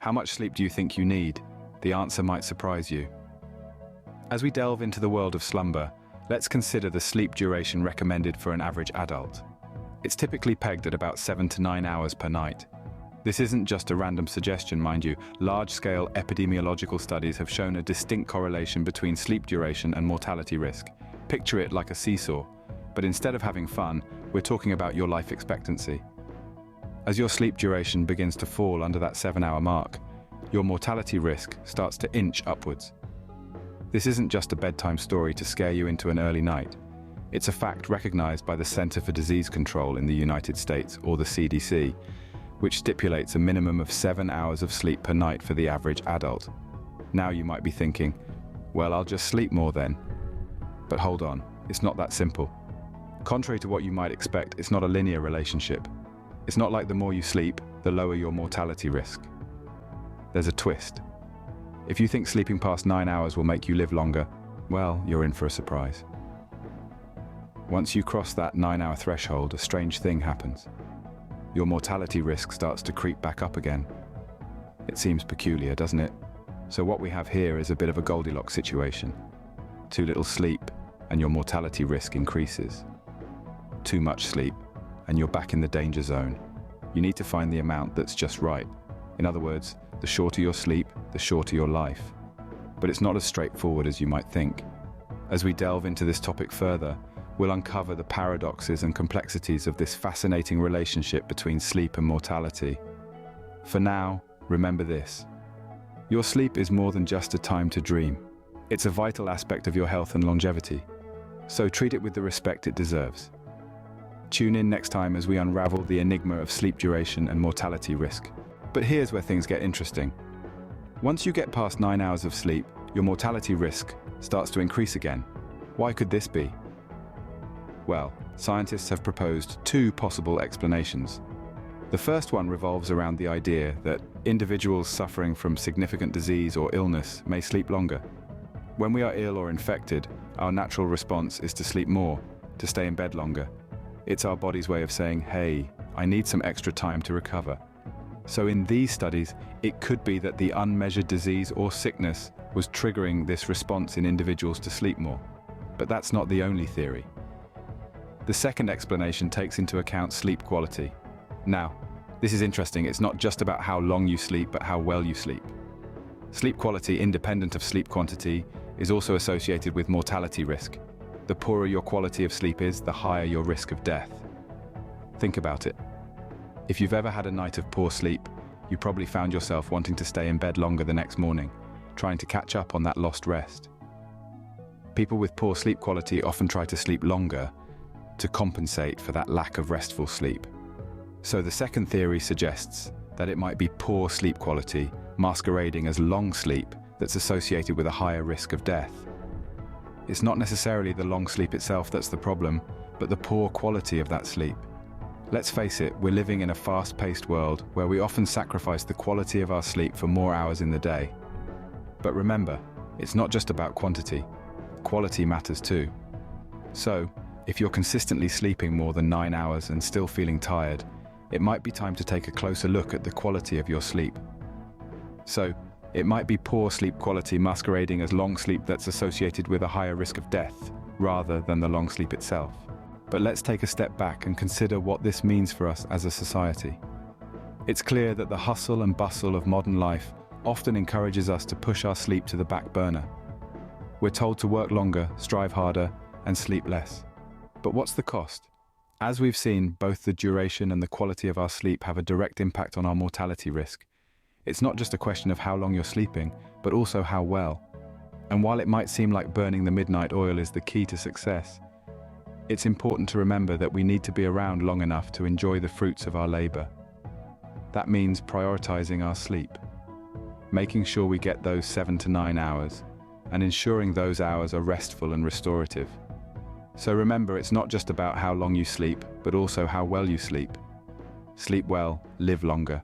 How much sleep do you think you need? The answer might surprise you. As we delve into the world of slumber, let's consider the sleep duration recommended for an average adult. It's typically pegged at about 7 to 9 hours per night. This isn't just a random suggestion, mind you. Large-scale epidemiological studies have shown a distinct correlation between sleep duration and mortality risk. Picture it like a seesaw, but instead of having fun, we're talking about your life expectancy. As your sleep duration begins to fall under that 7-hour mark, your mortality risk starts to inch upwards. This isn't just a bedtime story to scare you into an early night. It's a fact recognized by the Center for Disease Control in the United States, or the CDC, which stipulates a minimum of 7 hours of sleep per night for the average adult. Now you might be thinking, well, I'll just sleep more then. But hold on, it's not that simple. Contrary to what you might expect, it's not a linear relationship. It's not like the more you sleep, the lower your mortality risk. There's a twist. If you think sleeping past 9 hours will make you live longer, well, you're in for a surprise. Once you cross that 9-hour threshold, a strange thing happens. Your mortality risk starts to creep back up again. It seems peculiar, doesn't it? So what we have here is a bit of a Goldilocks situation. Too little sleep, and your mortality risk increases. Too much sleep, and you're back in the danger zone. You need to find the amount that's just right. In other words, the shorter your sleep, the shorter your life. But it's not as straightforward as you might think. As we delve into this topic further, we'll uncover the paradoxes and complexities of this fascinating relationship between sleep and mortality. For now, remember this. Your sleep is more than just a time to dream. It's a vital aspect of your health and longevity. So treat it with the respect it deserves. Tune in next time as we unravel the enigma of sleep duration and mortality risk. But here's where things get interesting. Once you get past 9 hours of sleep, your mortality risk starts to increase again. Why could this be? Well, scientists have proposed two possible explanations. The first one revolves around the idea that individuals suffering from significant disease or illness may sleep longer. When we are ill or infected, our natural response is to sleep more, to stay in bed longer. It's our body's way of saying, hey, I need some extra time to recover. So in these studies, it could be that the unmeasured disease or sickness was triggering this response in individuals to sleep more. But that's not the only theory. The second explanation takes into account sleep quality. Now, this is interesting. It's not just about how long you sleep, but how well you sleep. Sleep quality, independent of sleep quantity, is also associated with mortality risk. The poorer your quality of sleep is, the higher your risk of death. Think about it. If you've ever had a night of poor sleep, you probably found yourself wanting to stay in bed longer the next morning, trying to catch up on that lost rest. People with poor sleep quality often try to sleep longer to compensate for that lack of restful sleep. So the second theory suggests that it might be poor sleep quality masquerading as long sleep that's associated with a higher risk of death. It's not necessarily the long sleep itself that's the problem, but the poor quality of that sleep. Let's face it, we're living in a fast-paced world where we often sacrifice the quality of our sleep for more hours in the day. But remember, it's not just about quantity. Quality matters too. So, if you're consistently sleeping more than 9 hours and still feeling tired, it might be time to take a closer look at the quality of your sleep. So, it might be poor sleep quality masquerading as long sleep that's associated with a higher risk of death, rather than the long sleep itself. But let's take a step back and consider what this means for us as a society. It's clear that the hustle and bustle of modern life often encourages us to push our sleep to the back burner. We're told to work longer, strive harder, and sleep less. But what's the cost? As we've seen, both the duration and the quality of our sleep have a direct impact on our mortality risk. It's not just a question of how long you're sleeping, but also how well. And while it might seem like burning the midnight oil is the key to success, it's important to remember that we need to be around long enough to enjoy the fruits of our labor. That means prioritizing our sleep, making sure we get those 7 to 9 hours, and ensuring those hours are restful and restorative. So remember, it's not just about how long you sleep, but also how well you sleep. Sleep well, live longer,